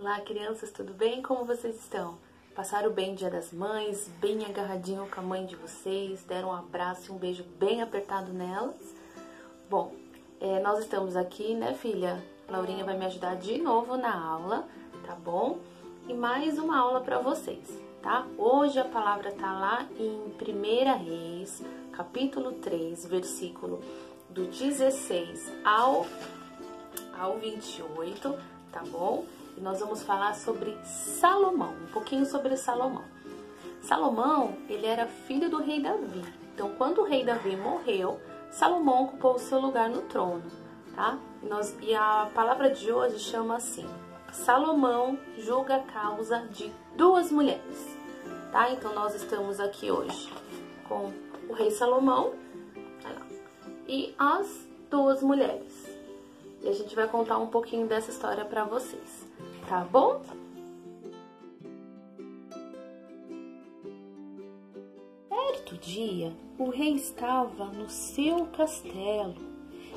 Olá, crianças, tudo bem? Como vocês estão? Passaram bem o Dia das Mães, bem agarradinho com a mãe de vocês, deram um abraço e um beijo bem apertado nelas? Bom, nós estamos aqui, né, filha? Laurinha vai me ajudar de novo na aula, tá bom? E mais uma aula para vocês, tá? Hoje a palavra tá lá em 1 Reis, capítulo 3, versículo do 16 ao 28, tá bom? E nós vamos falar sobre Salomão, um pouquinho sobre Salomão. Salomão, ele era filho do rei Davi. Então, quando o rei Davi morreu, Salomão ocupou o seu lugar no trono, tá? E a palavra de hoje chama assim: Salomão julga a causa de duas mulheres, tá? Então, nós estamos aqui hoje com o rei Salomão e as duas mulheres. E a gente vai contar um pouquinho dessa história para vocês, tá bom? Certo dia, o rei estava no seu castelo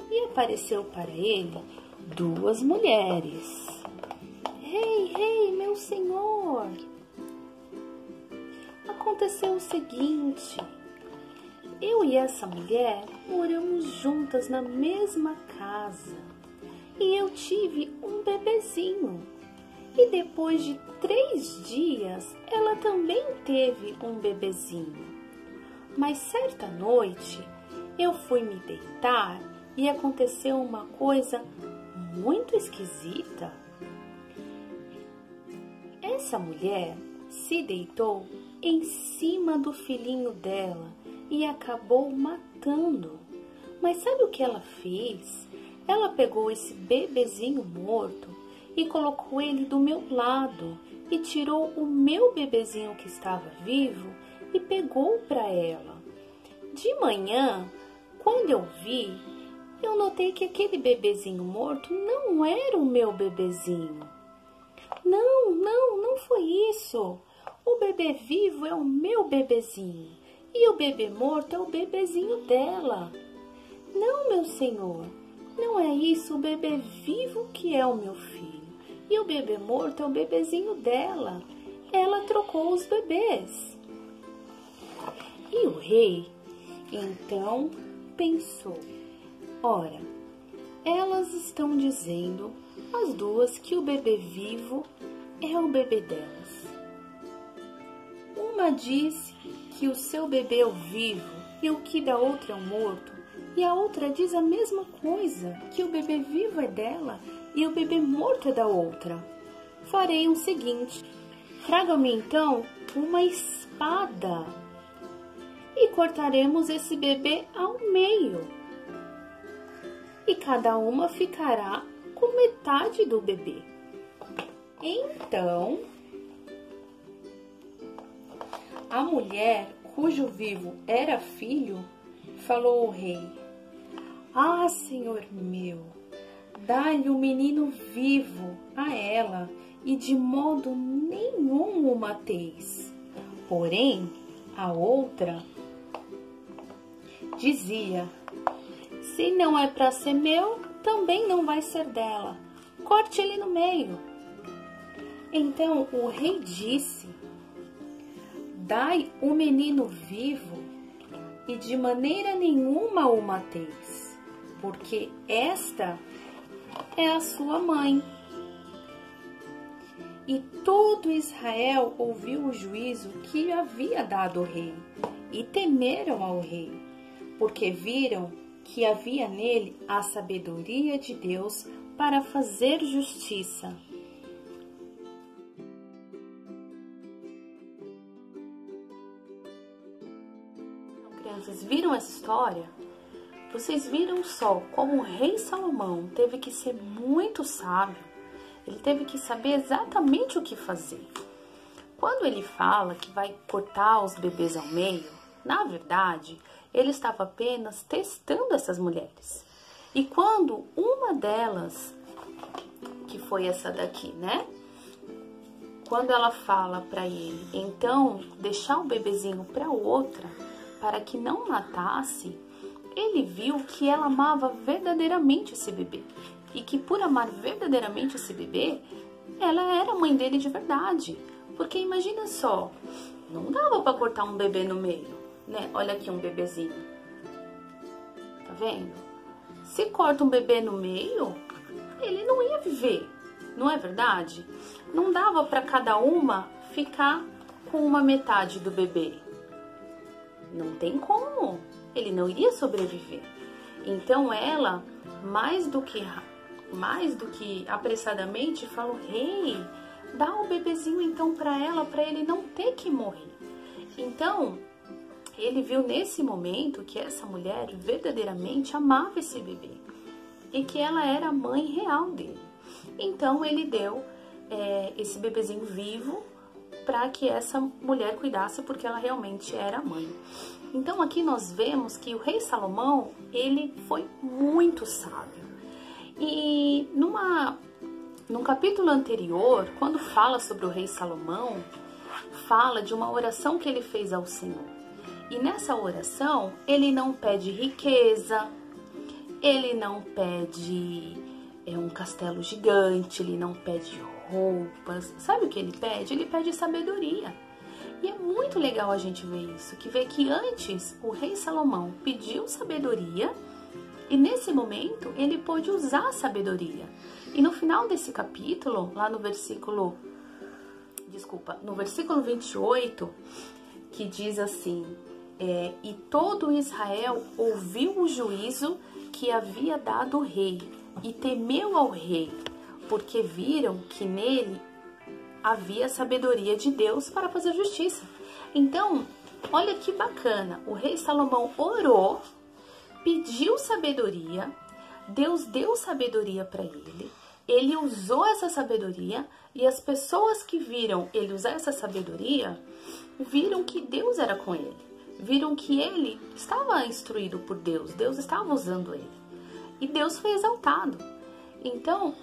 e apareceu para ele duas mulheres. Rei, meu senhor! Aconteceu o seguinte: eu e essa mulher moramos juntas na mesma casa e eu tive um bebezinho. E depois de 3 dias, ela também teve um bebezinho. Mas certa noite, eu fui me deitar e aconteceu uma coisa muito esquisita. Essa mulher se deitou em cima do filhinho dela e acabou matando. Mas sabe o que ela fez? Ela pegou esse bebezinho morto e colocou ele do meu lado e tirou o meu bebezinho que estava vivo e pegou para ela. De manhã, quando eu vi, eu notei que aquele bebezinho morto não era o meu bebezinho. Não foi isso. O bebê vivo é o meu bebezinho e o bebê morto é o bebezinho dela. Não, meu senhor, não é isso. O bebê vivo que é o meu filho e o bebê morto é o bebezinho dela. Ela trocou os bebês. E o rei, então, pensou: ora, elas estão dizendo, as duas, que o bebê vivo é o bebê delas. Uma diz que o seu bebê é o vivo e o que da outra é o morto, e a outra diz a mesma coisa, que o bebê vivo é dela e o bebê morto é da outra. Farei o seguinte: traga-me então uma espada e cortaremos esse bebê ao meio, e cada uma ficará com metade do bebê. Então, a mulher, cujo vivo era filho, falou ao rei: ah, senhor meu, dá-lhe o menino vivo a ela, e de modo nenhum o mateis. Porém, a outra dizia: se não é para ser meu, também não vai ser dela. Corte ele no meio. Então o rei disse: dai o menino vivo e de maneira nenhuma o mateis, porque esta é a sua mãe. E todo Israel ouviu o juízo que havia dado o rei e temeram ao rei, porque viram que havia nele a sabedoria de Deus para fazer justiça. Crianças, viram essa história? Vocês viram só como o rei Salomão teve que ser muito sábio. Ele teve que saber exatamente o que fazer. Quando ele fala que vai cortar os bebês ao meio, na verdade, ele estava apenas testando essas mulheres. E quando uma delas, que foi essa daqui, né? Quando ela fala para ele, então, deixar o bebezinho para outra, para que não matasse, ele viu que ela amava verdadeiramente esse bebê. E que por amar verdadeiramente esse bebê, ela era mãe dele de verdade. Porque imagina só, não dava para cortar um bebê no meio, né? Olha aqui um bebezinho. Tá vendo? Se corta um bebê no meio, ele não ia viver, não é verdade? Não dava para cada uma ficar com uma metade do bebê. Não tem como, ele não iria sobreviver. Então ela, mais do que apressadamente, falou: "Rei, dá o bebezinho então para ele não ter que morrer." Então, ele viu nesse momento que essa mulher verdadeiramente amava esse bebê e que ela era a mãe real dele. Então, ele deu esse bebezinho vivo para que essa mulher cuidasse, porque ela realmente era a mãe. Então, aqui nós vemos que o rei Salomão, ele foi muito sábio. E num capítulo anterior, quando fala sobre o rei Salomão, fala de uma oração que ele fez ao Senhor. E nessa oração, ele não pede riqueza, ele não pede um castelo gigante, ele não pede roupas. Sabe o que ele pede? Ele pede sabedoria. E é muito legal a gente ver isso, que vê que antes o rei Salomão pediu sabedoria e nesse momento ele pôde usar a sabedoria. E no final desse capítulo, lá no versículo 28, que diz assim: e todo Israel ouviu o juízo que havia dado o rei e temeu ao rei, porque viram que nele havia sabedoria de Deus para fazer justiça. Então, olha que bacana, o rei Salomão orou, pediu sabedoria, Deus deu sabedoria para ele, ele usou essa sabedoria e as pessoas que viram ele usar essa sabedoria, viram que Deus era com ele, viram que ele estava instruído por Deus, Deus estava usando ele e Deus foi exaltado. Então,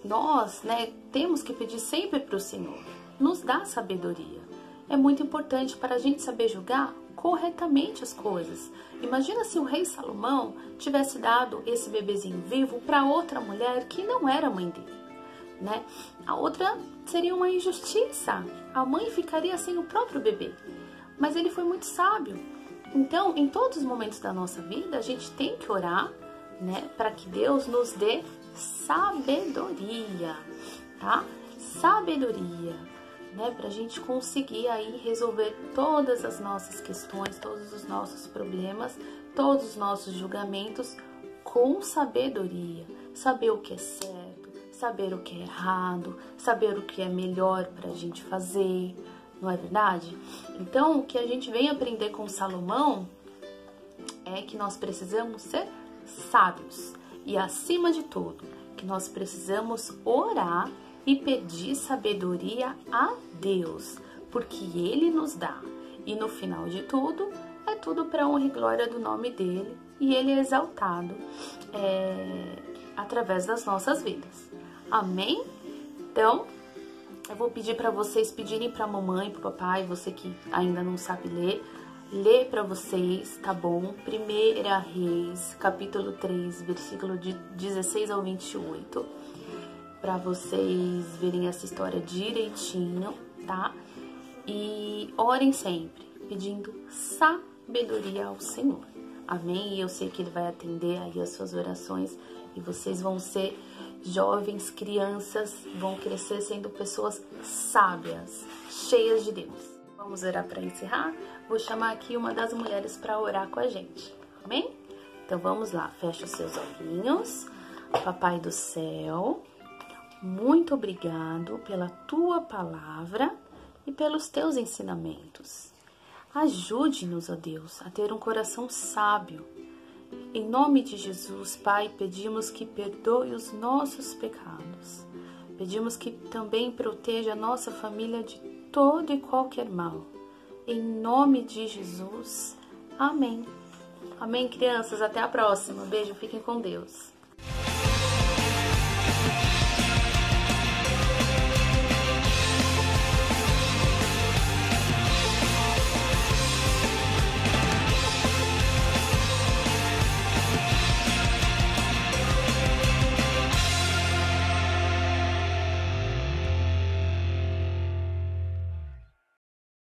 nós, temos que pedir sempre para o Senhor, nos dá sabedoria. É muito importante para a gente saber julgar corretamente as coisas. Imagina se o rei Salomão tivesse dado esse bebezinho vivo para outra mulher que não era mãe dele, né? A outra seria uma injustiça, a mãe ficaria sem o próprio bebê. Mas ele foi muito sábio. Então, em todos os momentos da nossa vida, a gente tem que orar, né, para que Deus nos dê sabedoria, tá? Sabedoria, né, pra gente conseguir aí resolver todas as nossas questões, todos os nossos problemas, todos os nossos julgamentos com sabedoria. Saber o que é certo, saber o que é errado, saber o que é melhor pra gente fazer, não é verdade? Então, o que a gente vem aprender com Salomão é que nós precisamos ser sábios. E acima de tudo, que nós precisamos orar e pedir sabedoria a Deus, porque Ele nos dá. E no final de tudo, é tudo para honra e glória do nome dEle. E Ele é exaltado através das nossas vidas. Amém? Então, eu vou pedir para vocês pedirem para a mamãe, para o papai, você que ainda não sabe ler, ler para vocês, tá bom? 1 Reis, capítulo 3, versículo de 16 ao 28, para vocês verem essa história direitinho, tá? E orem sempre, pedindo sabedoria ao Senhor, amém? E eu sei que Ele vai atender aí as suas orações e vocês vão ser jovens, crianças, vão crescer sendo pessoas sábias, cheias de Deus. Vamos orar para encerrar? Vou chamar aqui uma das mulheres para orar com a gente, amém? Então vamos lá, fecha os seus olhinhos. Papai do céu, muito obrigado pela tua palavra e pelos teus ensinamentos. Ajude-nos, ó Deus, a ter um coração sábio. Em nome de Jesus, Pai, pedimos que perdoe os nossos pecados. Pedimos que também proteja a nossa família de todo e qualquer mal. Em nome de Jesus. Amém. Amém, crianças. Até a próxima. Beijo. Fiquem com Deus.